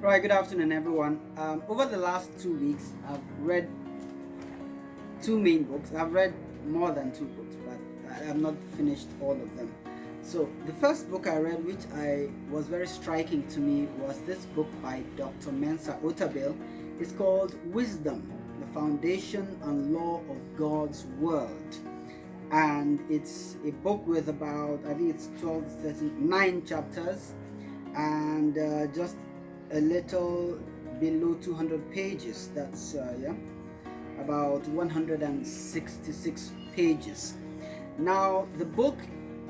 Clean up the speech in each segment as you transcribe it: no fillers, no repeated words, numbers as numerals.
Right, good afternoon, everyone. Over the last 2 weeks, I've read two main books. I've read more than two books, but I have not finished all of them. So, the first book I read, which I was very striking to me, was this book by Dr. Mensa Otabil. It's called Wisdom, the Foundation and Law of God's World. And it's a book with about, I think it's 12, 13, 9 chapters, and just a little below 200 pages. That's about 166 pages. Now, the book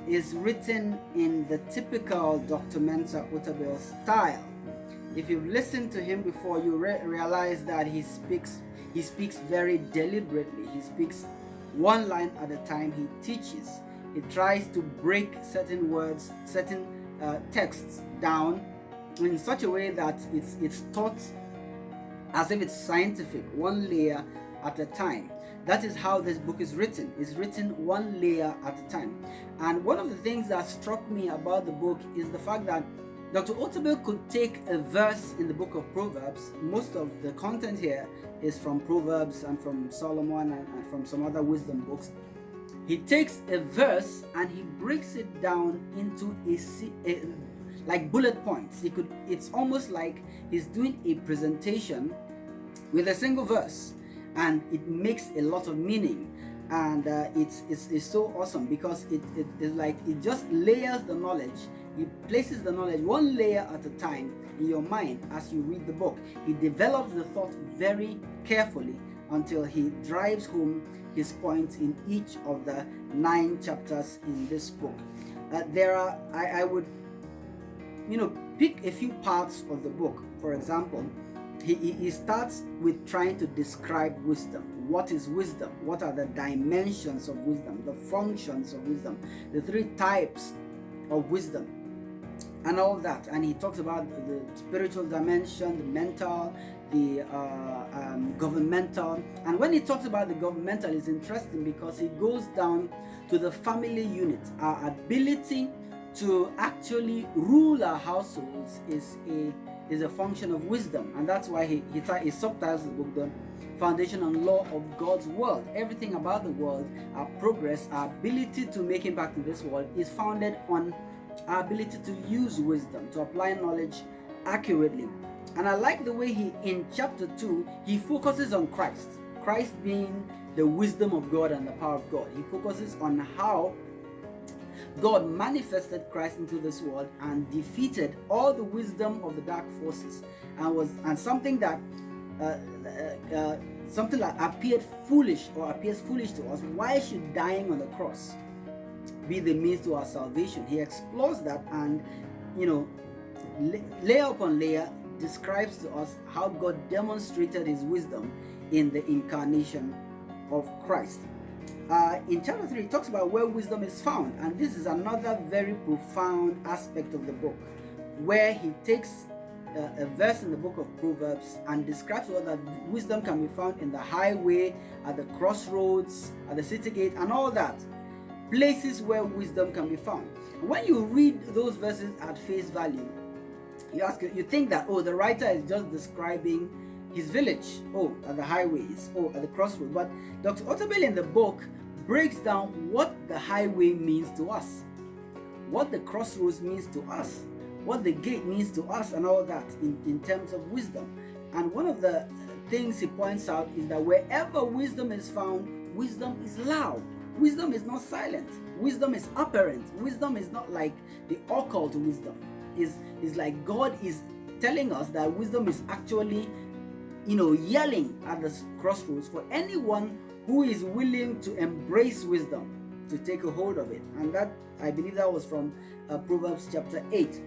is written in the typical Dr. Mensa Otabil style. If you've listened to him before, you realize that he speaks very deliberately. He speaks one line at a time. He teaches. He tries to break certain words, certain texts down in such a way that it's taught as if it's scientific, one layer at a time. That is how this book is written. It's written one layer at a time. And one of the things that struck me about the book is the fact that Dr. Otabil could take a verse in the book of Proverbs. Most of the content here is from Proverbs and from Solomon and from some other wisdom books. He takes a verse and he breaks it down into like bullet points. It's almost like he's doing a presentation with a single verse, and it makes a lot of meaning. And it's so awesome because it's like it just layers the knowledge. He places the knowledge one layer at a time in your mind as you read the book. He develops the thought very carefully until he drives home his points in each of the 9 chapters in this book. I would pick a few parts of the book. For example, he starts with trying to describe wisdom. What is wisdom? What are the dimensions of wisdom, the functions of wisdom, the 3 types of wisdom, and all that? And he talks about the spiritual dimension, the mental, the governmental. And when he talks about the governmental, it's interesting because he goes down to the family unit. Our ability to actually rule our households is a function of wisdom, and that's why he subtitles the book the Foundation and Law of God's World. Everything about the world, our progress, our ability to make impact in this world is founded on our ability to use wisdom, to apply knowledge accurately. And I like the way in chapter 2, he focuses on Christ being the wisdom of God and the power of God. He focuses on how God manifested Christ into this world and defeated all the wisdom of the dark forces, and something that appeared foolish or appears foolish to us. Why should dying on the cross be the means to our salvation? He explores that, and layer upon layer describes to us how God demonstrated his wisdom in the incarnation of Christ. In chapter 3, it talks about where wisdom is found, and this is another very profound aspect of the book, where he takes a verse in the book of Proverbs and describes that wisdom can be found in the highway, at the crossroads, at the city gate, and all that. Places where wisdom can be found. When you read those verses at face value, you think that, the writer is just describing his village, at the highways, at the crossroads. But Dr. Otabil in the book breaks down what the highway means to us, what the crossroads means to us, what the gate means to us, and all that in terms of wisdom. And one of the things he points out is that wherever wisdom is found, wisdom is loud. Wisdom is not silent. Wisdom is apparent. Wisdom is not like the occult wisdom. Is like God is telling us that wisdom is actually yelling at the crossroads for anyone who is willing to embrace wisdom, to take a hold of it. And that, I believe that was from Proverbs chapter 8.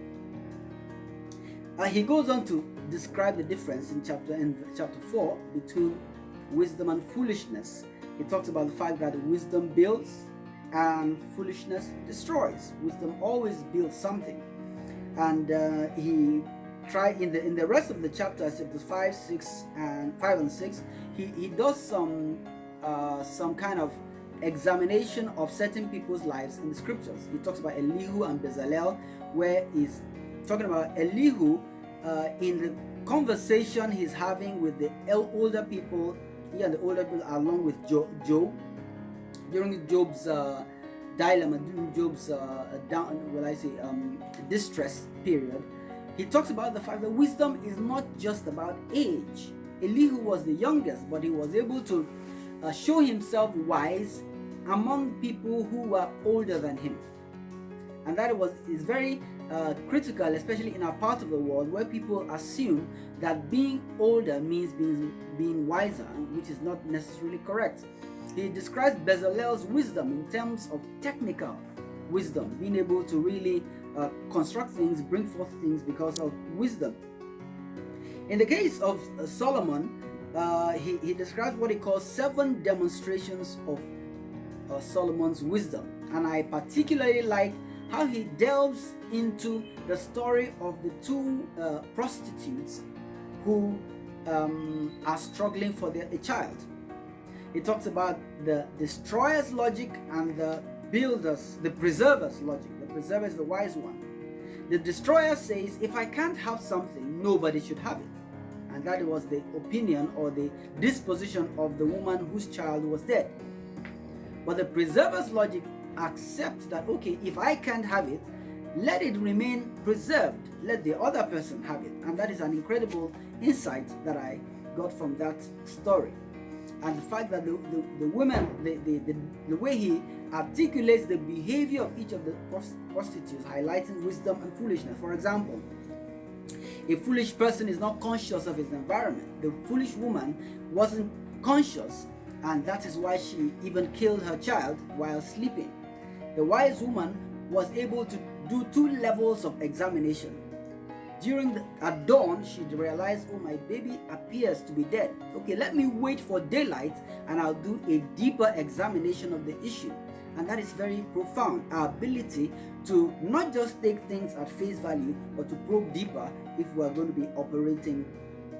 He goes on to describe the difference in chapter 4 between wisdom and foolishness. He talks about the fact that wisdom builds and foolishness destroys. Wisdom always builds something. And he in the rest of the chapters, chapters 5 and 6, he does some kind of examination of certain people's lives in the scriptures. He talks about Elihu and Bezalel, where he's talking about Elihu in the conversation he's having with the older people, he and the older people, along with Job, during Job's dilemma, during Job's distress period, he talks about the fact that wisdom is not just about age. Elihu was the youngest, but he was able to show himself wise among people who were older than him. And that is very critical, especially in our part of the world where people assume that being older means being wiser, which is not necessarily correct. He describes Bezalel's wisdom in terms of technical wisdom, being able to really construct things, bring forth things because of wisdom. In the case of Solomon, he describes what he calls 7 demonstrations of Solomon's wisdom. And I particularly like how he delves into the story of the 2 prostitutes who are struggling for a child. He talks about the destroyer's logic and the preserver's logic. The preserver is the wise one. The destroyer says, if I can't have something, nobody should have it. And that was the opinion or the disposition of the woman whose child was dead. But the preserver's logic accepts that, okay, if I can't have it, let it remain preserved. Let the other person have it. And that is an incredible insight that I got from that story. And the fact that the women, the way he articulates the behavior of each of the prostitutes, highlighting wisdom and foolishness. For example, a foolish person is not conscious of his environment. The foolish woman wasn't conscious, and that is why she even killed her child while sleeping. The wise woman was able to do 2 levels of examination. At dawn, she realized, oh, my baby appears to be dead. Okay, let me wait for daylight and I'll do a deeper examination of the issue. And that is very profound. Our ability to not just take things at face value, but to probe deeper if we are going to be operating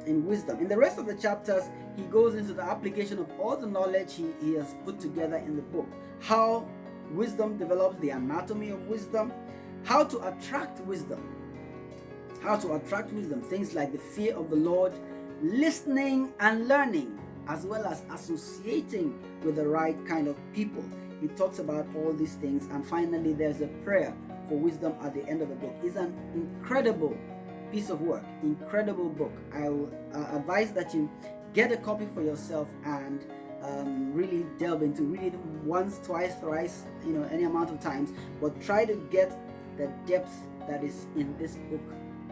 in wisdom. In the rest of the chapters, he goes into the application of all the knowledge he has put together in the book. How wisdom develops, the anatomy of wisdom, how to attract wisdom. Things like the fear of the Lord, listening and learning, as well as associating with the right kind of people. He talks about all these things, and finally there's a prayer for wisdom at the end of the book. It's an incredible piece of work, incredible book. I will advise that you get a copy for yourself and really delve into, read it once, twice, thrice, any amount of times, but try to get the depth that is in this book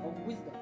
of wisdom.